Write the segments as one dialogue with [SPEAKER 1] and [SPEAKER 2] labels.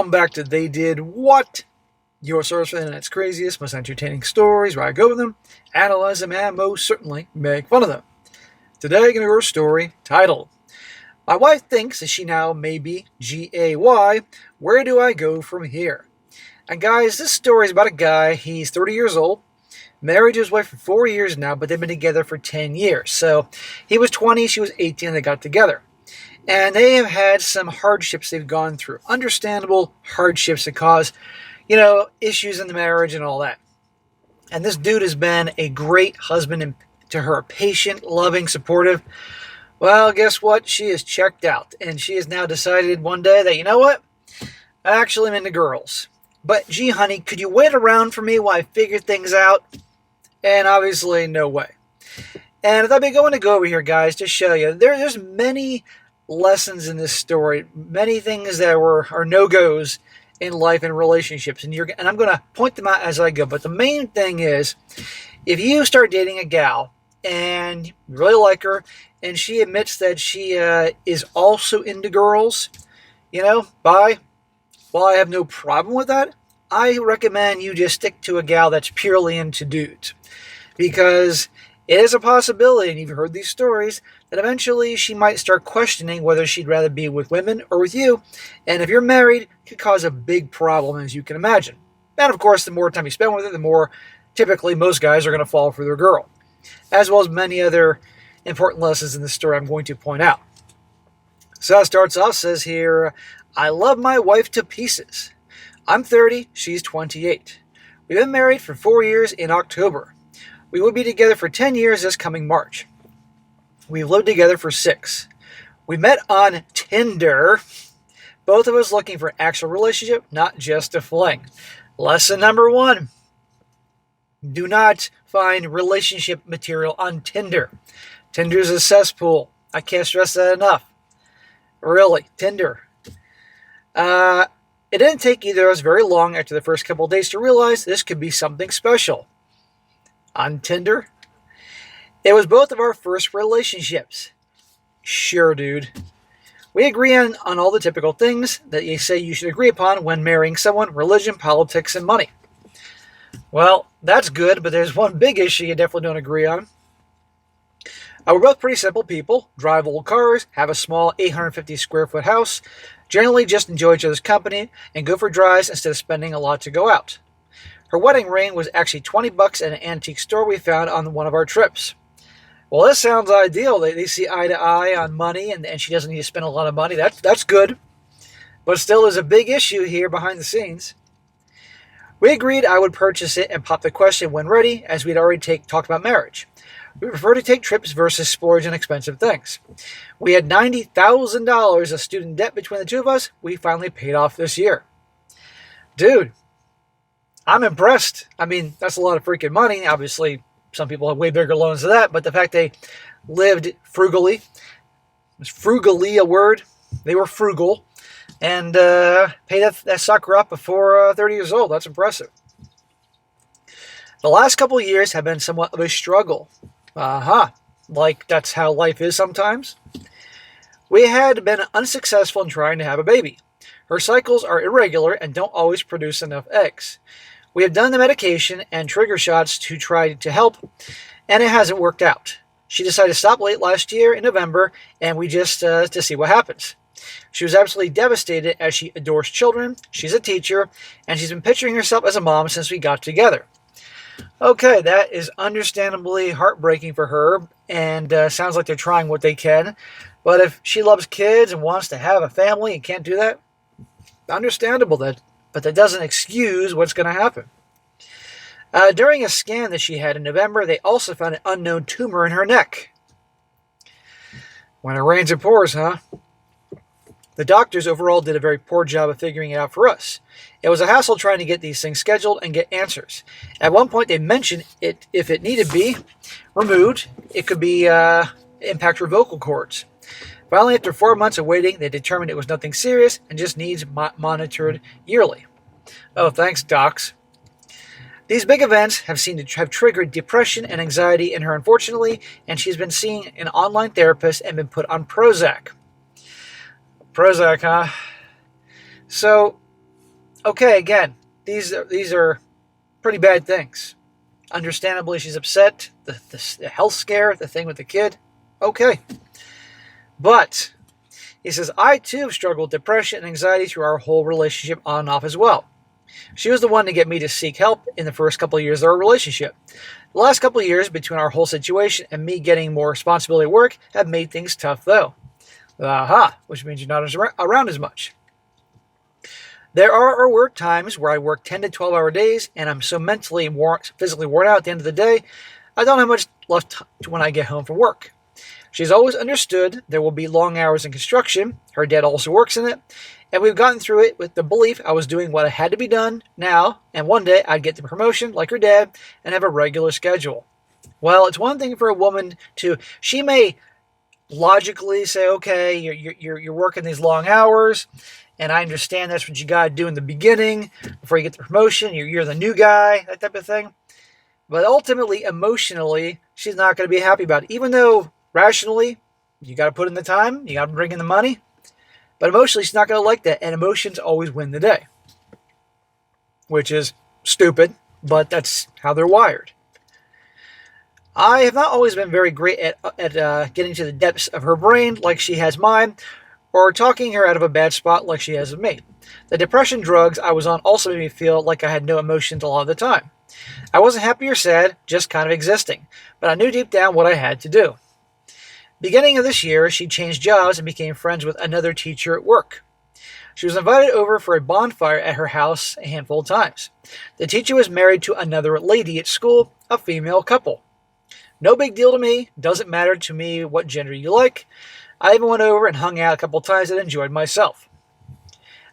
[SPEAKER 1] Welcome back to They Did What? Your source for the internet's craziest, most entertaining stories, where I go with them, analyze them, and most certainly make fun of them. Today, I'm going to go over a story titled, My Wife Thinks That She Now May Be G-A-Y, Where Do I Go From Here? And guys, this story is about a guy, he's 30 years old, married to his wife for 4 years now, but they've been together for 10 years. So, he was 20, she was 18, and they got together. And they have had some hardships they've gone through. Understandable hardships that cause, issues in the marriage and all that. And this dude has been a great husband to her, patient, loving, supportive. Well, guess what? She is checked out. And she has now decided one day that, you know what? I actually am into girls. But gee, honey, could you wait around for me while I figure things out? And obviously, no way. And I thought I'd going to go over here, guys, to show you. There's many lessons in this story, many things that are no-goes in life and relationships, and I'm going to point them out as I go. But the main thing is, if you start dating a gal and you really like her, and she admits that she is also into girls, while I have no problem with that, I recommend you just stick to a gal that's purely into dudes, because it is a possibility, and you've heard these stories, that eventually she might start questioning whether she'd rather be with women or with you. And if you're married, it could cause a big problem, as you can imagine. And of course, the more time you spend with her, the more typically most guys are going to fall for their girl. As well as many other important lessons in this story I'm going to point out. So it starts off, says here, I love my wife to pieces. I'm 30, she's 28. We've been married for 4 years in October. We will be together for 10 years this coming March. We've lived together for 6. We met on Tinder. Both of us looking for an actual relationship, not just a fling. Lesson number 1. Do not find relationship material on Tinder. Tinder's a cesspool. I can't stress that enough. Really, Tinder. It didn't take either of us very long after the first couple of days to realize this could be something special. On Tinder, it was both of our first relationships. Sure, dude. We agree on all the typical things that you say you should agree upon when marrying someone: religion, politics, and money. Well, that's good, but there's one big issue you definitely don't agree on. We're both pretty simple people, drive old cars, have a small 850 square foot house, generally just enjoy each other's company, and go for drives instead of spending a lot to go out. Her wedding ring was actually $20 at an antique store we found on one of our trips. Well, this sounds ideal. They see eye to eye on money, and she doesn't need to spend a lot of money. That's good. But still, there's a big issue here behind the scenes. We agreed I would purchase it and pop the question when ready, as we'd already talked about marriage. We prefer to take trips versus splurge on expensive things. We had $90,000 of student debt between the two of us. We finally paid off this year. Dude, I'm impressed. I mean, that's a lot of freaking money. Obviously, some people have way bigger loans than that, but the fact they lived frugally, was frugally a word? They were frugal, and paid that sucker up before 30 years old. That's impressive. The last couple of years have been somewhat of a struggle. Like that's how life is sometimes. We had been unsuccessful in trying to have a baby. Her cycles are irregular and don't always produce enough eggs. We have done the medication and trigger shots to try to help, and it hasn't worked out. She decided to stop late last year in November, and we just to see what happens. She was absolutely devastated as she adores children, she's a teacher, and she's been picturing herself as a mom since we got together. Okay, that is understandably heartbreaking for her, and sounds like they're trying what they can. But if she loves kids and wants to have a family and can't do that, understandable that. But that doesn't excuse what's going to happen. During a scan that she had in November, they also found an unknown tumor in her neck. When it rains, it pours, huh? The doctors overall did a very poor job of figuring it out for us. It was a hassle trying to get these things scheduled and get answers. At one point, they mentioned it if it needed to be removed, it could be impact her vocal cords. Finally, after 4 months of waiting, they determined it was nothing serious and just needs monitored yearly. Oh, thanks, docs. These big events have triggered depression and anxiety in her, unfortunately, and she's been seeing an online therapist and been put on Prozac. Prozac, huh? So, Okay, again, these are pretty bad things. Understandably, she's upset. The health scare, the thing with the kid. Okay. But he says, I too have struggled with depression and anxiety through our whole relationship on and off as well. She was the one to get me to seek help in the first couple of years of our relationship. The last couple of years between our whole situation and me getting more responsibility at work have made things tough though. Aha, which means you're not around as much. There are work times where I work 10 to 12 hour days and I'm so mentally and physically worn out at the end of the day, I don't have much left when I get home from work. She's always understood there will be long hours in construction. Her dad also works in it. And we've gotten through it with the belief I was doing what had to be done now, and one day I'd get the promotion like her dad and have a regular schedule. Well, it's one thing for a woman she may logically say, okay, you're working these long hours, and I understand that's what you got to do in the beginning before you get the promotion. You're the new guy, that type of thing. But ultimately, emotionally, she's not going to be happy about it. Even though rationally, you got to put in the time, you got to bring in the money. But emotionally, she's not going to like that. And emotions always win the day. Which is stupid, but that's how they're wired. I have not always been very great at getting to the depths of her brain like she has mine, or talking her out of a bad spot like she has of me. The depression drugs I was on also made me feel like I had no emotions a lot of the time. I wasn't happy or sad, just kind of existing. But I knew deep down what I had to do. Beginning of this year, she changed jobs and became friends with another teacher at work. She was invited over for a bonfire at her house a handful of times. The teacher was married to another lady at school, a female couple. No big deal to me, doesn't matter to me what gender you like. I even went over and hung out a couple of times and enjoyed myself.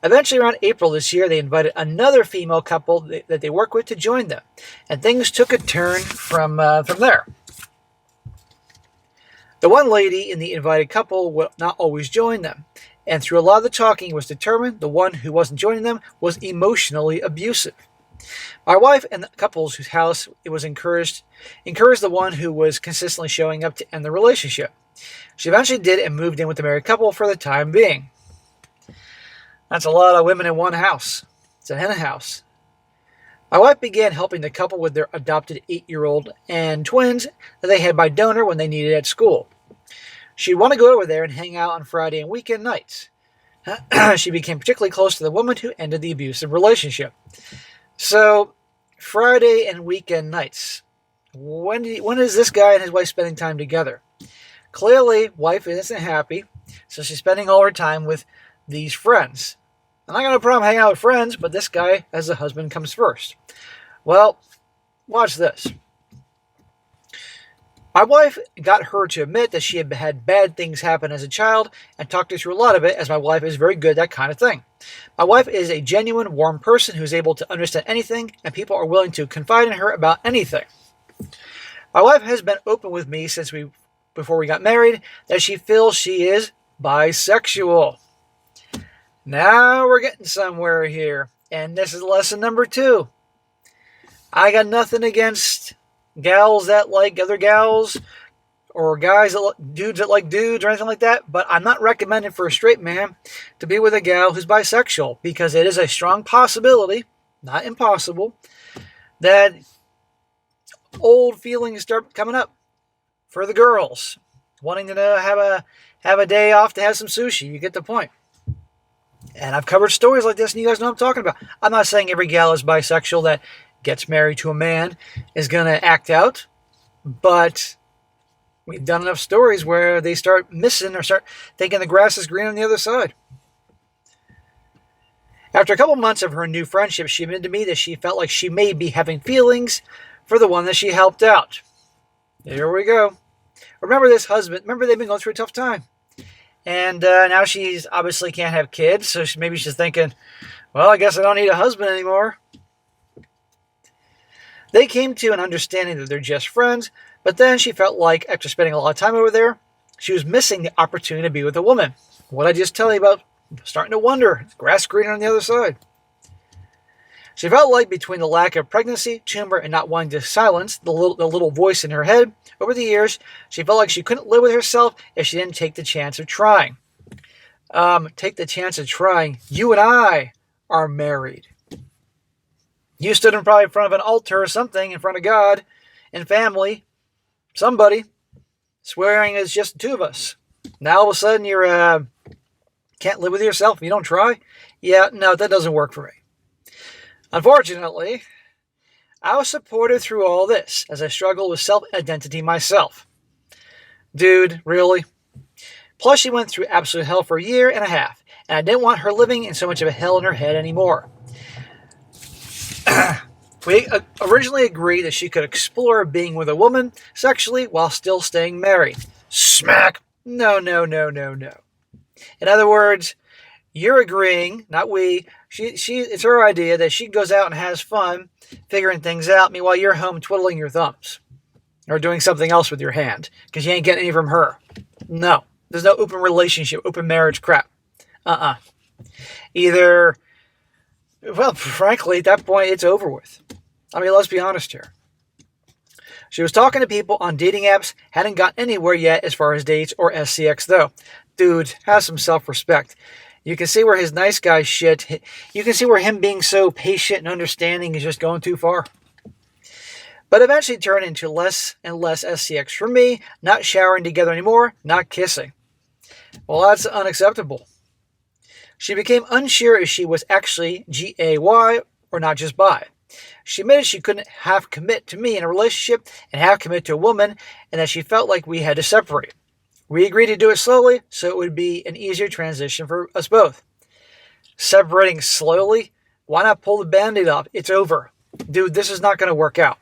[SPEAKER 1] Eventually, around April this year, they invited another female couple that they work with to join them, and things took a turn from there. The one lady in the invited couple would not always join them, and through a lot of the talking it was determined the one who wasn't joining them was emotionally abusive. My wife and the couples whose house it was encouraged the one who was consistently showing up to end the relationship. She eventually did and moved in with the married couple for the time being. That's a lot of women in one house. It's a hen house. My wife began helping the couple with their adopted 8-year-old and twins that they had by donor when they needed at school. She'd want to go over there and hang out on Friday and weekend nights. She became particularly close to the woman who ended the abusive relationship. So, Friday and weekend nights. When is this guy and his wife spending time together? Clearly, wife isn't happy, so she's spending all her time with these friends. And I got no problem hanging out with friends, but this guy, as a husband, comes first. Well, watch this. My wife got her to admit that she had had bad things happen as a child and talked her through a lot of it, as my wife is very good at that kind of thing. My wife is a genuine, warm person who is able to understand anything, and people are willing to confide in her about anything. My wife has been open with me before we got married that she feels she is bisexual. Now we're getting somewhere here, and this is lesson number 2. I got nothing against gals that like other gals, or guys dudes that like dudes, or anything like that, but I'm not recommending for a straight man to be with a gal who's bisexual, because it is a strong possibility, not impossible, that old feelings start coming up for the girls, wanting to have a day off to have some sushi. You get the point. And I've covered stories like this, and you guys know what I'm talking about. I'm not saying every gal is bisexual that gets married to a man is going to act out, but we've done enough stories where they start missing or start thinking the grass is green on the other side. After a couple months of her new friendship, she admitted to me that she felt like she may be having feelings for the one that she helped out. Here we go. Remember this husband. Remember they've been going through a tough time. And now she's obviously can't have kids, so maybe she's thinking, well, I guess I don't need a husband anymore. They came to an understanding that they're just friends, but then she felt like, after spending a lot of time over there, she was missing the opportunity to be with a woman. What I just tell you about starting to wonder, grass greener on the other side. She felt like between the lack of pregnancy, tumor, and not wanting to silence the little voice in her head, over the years, she felt like she couldn't live with herself if she didn't take the chance of trying. Take the chance of trying. You and I are married. You stood in probably in front of an altar or something, in front of God and family, somebody, swearing it's just the two of us. Now all of a sudden you're can't live with yourself if you don't try? Yeah, no, that doesn't work for me. Unfortunately, I was supported through all this as I struggled with self-identity myself. Dude, really? Plus, she went through absolute hell for a year and a half, and I didn't want her living in so much of a hell in her head anymore. We originally agreed that she could explore being with a woman sexually while still staying married. Smack! No, no, no, no, no. In other words, you're agreeing, not we. It's her idea that she goes out and has fun figuring things out. Meanwhile, you're home twiddling your thumbs or doing something else with your hand because you ain't getting any from her. No, there's no open relationship, open marriage crap. Either, well, frankly, at that point, it's over with. I mean, let's be honest here. She was talking to people on dating apps, hadn't got anywhere yet as far as dates or SCX though. Dude, have some self-respect. You can see where his nice guy shit, you can see where him being so patient and understanding is just going too far. But eventually turned into less and less SCX for me, not showering together anymore, not kissing. Well, that's unacceptable. She became unsure if she was actually GAY or not just bi. She admitted she couldn't half commit to me in a relationship and half commit to a woman, and that she felt like we had to separate. We agreed to do it slowly, so it would be an easier transition for us both. Separating slowly? Why not pull the band-aid off? It's over. Dude, this is not going to work out.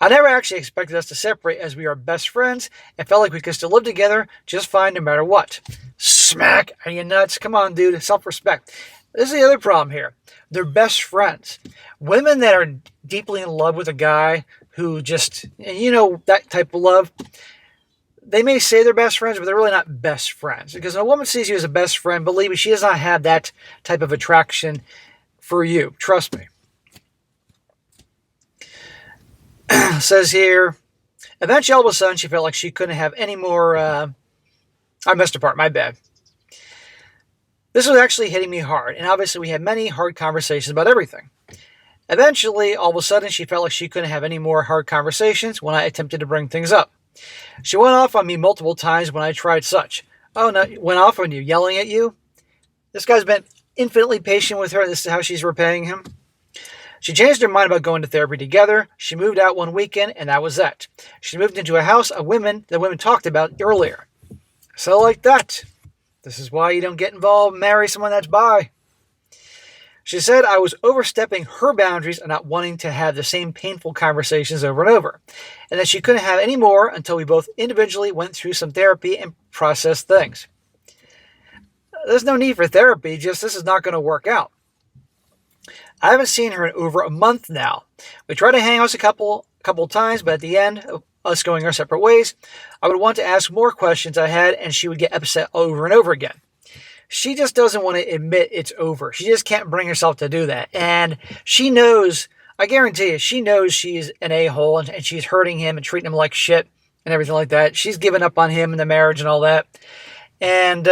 [SPEAKER 1] I never actually expected us to separate as we are best friends and felt like we could still live together just fine no matter what. Smack! Are you nuts? Come on, dude. Self-respect. This is the other problem here. They're best friends. Women that are deeply in love with a guy who just, you know, that type of love, they may say they're best friends, but they're really not best friends. Because when a woman sees you as a best friend, believe me, she does not have that type of attraction for you. Trust me. Says here, eventually all of a sudden she felt like she couldn't have any more, I messed apart, my bad. This was actually hitting me hard, and obviously we had many hard conversations about everything. Eventually, all of a sudden, she felt like she couldn't have any more hard conversations when I attempted to bring things up. She went off on me multiple times when I tried such. Oh, no, went off on you, yelling at you? This guy's been infinitely patient with her, and this is how she's repaying him? She changed her mind about going to therapy together. She moved out one weekend, and that was that. She moved into a house of women that women talked about earlier. So like that. This is why you don't get involved and marry someone that's bi. She said I was overstepping her boundaries and not wanting to have the same painful conversations over and over, and that she couldn't have any more until we both individually went through some therapy and processed things. There's no need for therapy, just this is not going to work out. I haven't seen her in over a month now. We tried to hang out a couple times, but at the end of us going our separate ways, I would want to ask more questions I had, and she would get upset over and over again. She just doesn't want to admit it's over. She just can't bring herself to do that. And she knows, I guarantee you, she knows she's an a-hole and she's hurting him and treating him like shit and everything like that. She's given up on him and the marriage and all that. And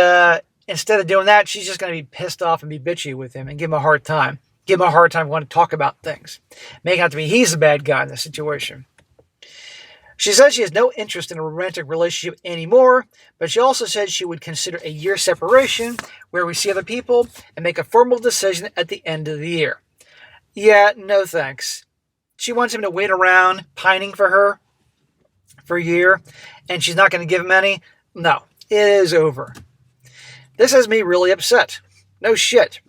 [SPEAKER 1] instead of doing that, she's just going to be pissed off and be bitchy with him and give him a hard time. Give him a hard time wanting to talk about things. Make out to be he's the bad guy in this situation. She said she has no interest in a romantic relationship anymore, but she also said she would consider a year separation where we see other people and make a formal decision at the end of the year. Yeah, no thanks. She wants him to wait around pining for her for a year, and she's not going to give him any. No, it is over. This has me really upset. No shit.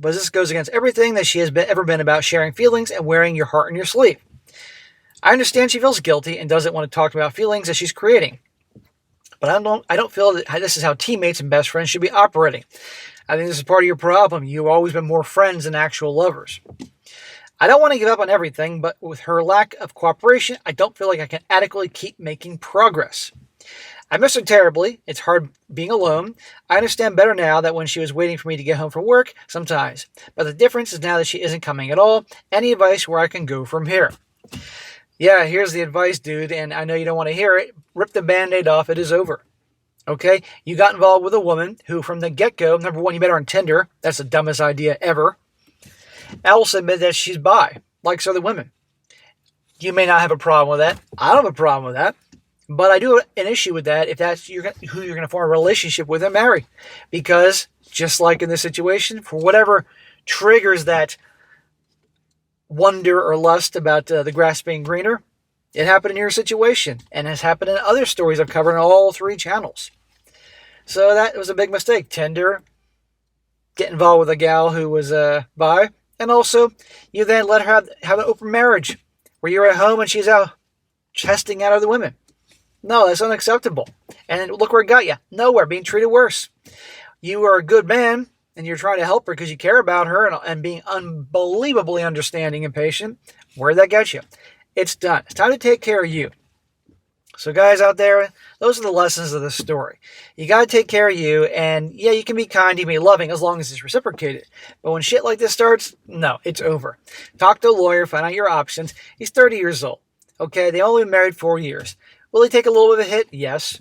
[SPEAKER 1] But this goes against everything that she has ever been about sharing feelings and wearing your heart on your sleeve. I understand she feels guilty and doesn't want to talk about feelings that she's creating. But I don't feel that this is how teammates and best friends should be operating. I think this is part of your problem. You've always been more friends than actual lovers. I don't want to give up on everything, but with her lack of cooperation, I don't feel like I can adequately keep making progress. I miss her terribly. It's hard being alone. I understand better now that when she was waiting for me to get home from work, sometimes. But the difference is now that she isn't coming at all. Any advice where I can go from here? Yeah, here's the advice, dude, and I know you don't want to hear it. Rip the Band-Aid off. It is over. Okay? You got involved with a woman who, from the get-go, number one, you met her on Tinder. That's the dumbest idea ever. also admit that she's bi, likes other women. You may not have a problem with that. I don't have a problem with that. But I do have an issue with that if that's who you're going to form a relationship with and marry. Because just like in this situation, for whatever triggers that wonder or lust about the grass being greener, it happened in your situation and has happened in other stories I've covered on all 3 channels. So that was a big mistake. Tinder, get involved with a gal who was bi, and also you then let her have an open marriage where you're at home and she's out testing out other women. No, that's unacceptable. And look where it got you. Nowhere, being treated worse. You are a good man and you're trying to help her because you care about her and being unbelievably understanding and patient. Where'd that get you? It's done. It's time to take care of you. So guys out there, those are the lessons of this story. You got to take care of you, and yeah, you can be kind, you can be loving as long as it's reciprocated. But when shit like this starts, no, it's over. Talk to a lawyer, find out your options. He's 30 years old. Okay, they only been married 4 years. Will he take a little bit of a hit? Yes.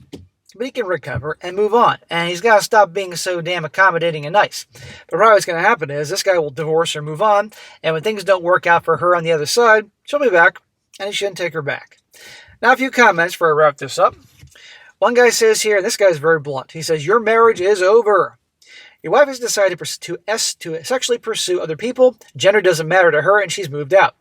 [SPEAKER 1] But he can recover and move on. And he's got to stop being so damn accommodating and nice. But probably what's going to happen is this guy will divorce or move on, and when things don't work out for her on the other side, she'll be back, and he shouldn't take her back. Now, a few comments before I wrap this up. One guy says here, and this guy's very blunt, he says, your marriage is over. Your wife has decided to sexually pursue other people. Gender doesn't matter to her, and she's moved out.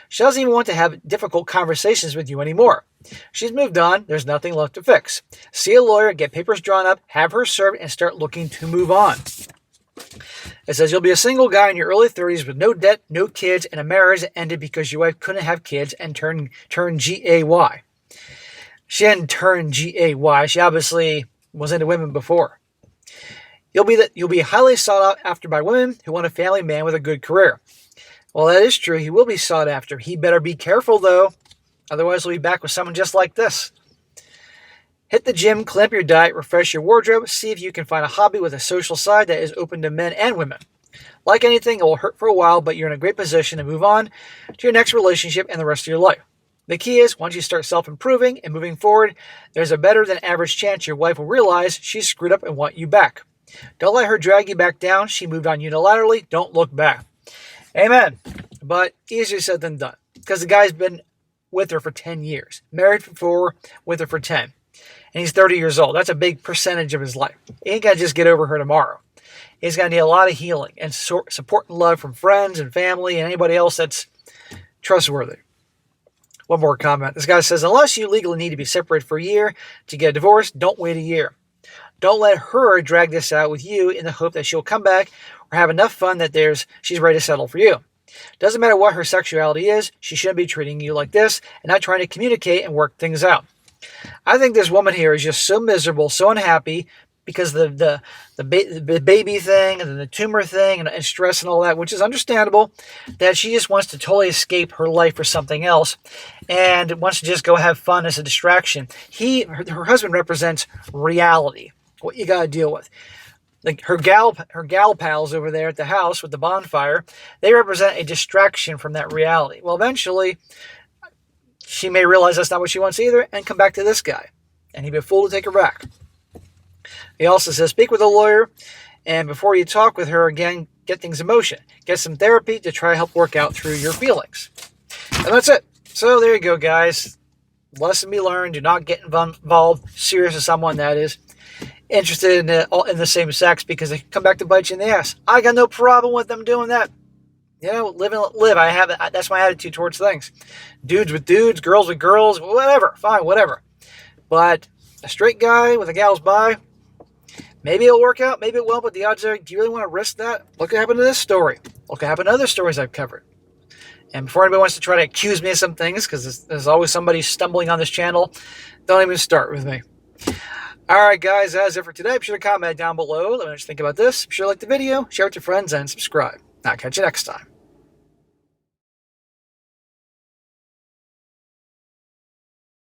[SPEAKER 1] She doesn't even want to have difficult conversations with you anymore. She's moved on. There's nothing left to fix. See a lawyer, get papers drawn up, have her served, and start looking to move on. It says you'll be a single guy in your early 30s with no debt, no kids, and a marriage that ended because your wife couldn't have kids and turned G-A-Y. She hadn't turned G-A-Y. She obviously was into women before. You'll be highly sought after by women who want a family man with a good career. Well, that is true. He will be sought after. He better be careful, though. Otherwise, we'll be back with someone just like this. Hit the gym, clean up your diet, refresh your wardrobe, see if you can find a hobby with a social side that is open to men and women. Like anything, it will hurt for a while, but you're in a great position to move on to your next relationship and the rest of your life. The key is, once you start self-improving and moving forward, there's a better than average chance your wife will realize she's screwed up and want you back. Don't let her drag you back down. She moved on unilaterally. Don't look back. Amen. But easier said than done, because the guy's been with her for 10 years. Married for 4, with her for 10. And he's 30 years old. That's a big percentage of his life. He ain't got to just get over her tomorrow. He's going to need a lot of healing and support and love from friends and family and anybody else that's trustworthy. One more comment. This guy says, unless you legally need to be separated for a year to get a divorce, don't wait a year. Don't let her drag this out with you in the hope that she'll come back or have enough fun that she's ready to settle for you. Doesn't matter what her sexuality is, she shouldn't be treating you like this and not trying to communicate and work things out. I think this woman here is just so miserable, so unhappy because the baby thing and the tumor thing and stress and all that, which is understandable, that she just wants to totally escape her life for something else and wants to just go have fun as a distraction. Her husband represents reality, what you got to deal with. Like her gal pals over there at the house with the bonfire, they represent a distraction from that reality. Well, eventually, she may realize that's not what she wants either and come back to this guy. And he'd be a fool to take her back. He also says, speak with a lawyer, and before you talk with her again, get things in motion. Get some therapy to try to help work out through your feelings. And that's it. So there you go, guys. Lesson be learned. Do not get involved serious with someone that is interested in the same sex, because they come back to bite you in the ass. I got no problem with them doing that. You know, live and let live. That's my attitude towards things. Dudes with dudes, girls with girls, whatever. Fine, whatever. But a straight guy with a gal's bi, maybe it'll work out, maybe it won't, but the odds are, do you really want to risk that? Look what happened to this story. Look what happened to other stories I've covered. And before anybody wants to try to accuse me of some things, because there's always somebody stumbling on this channel, don't even start with me. All right, guys, that's it for today. Be sure to comment down below. Let me know what you think about this. Be sure to like the video, share it with your friends, and subscribe. I'll catch you next time.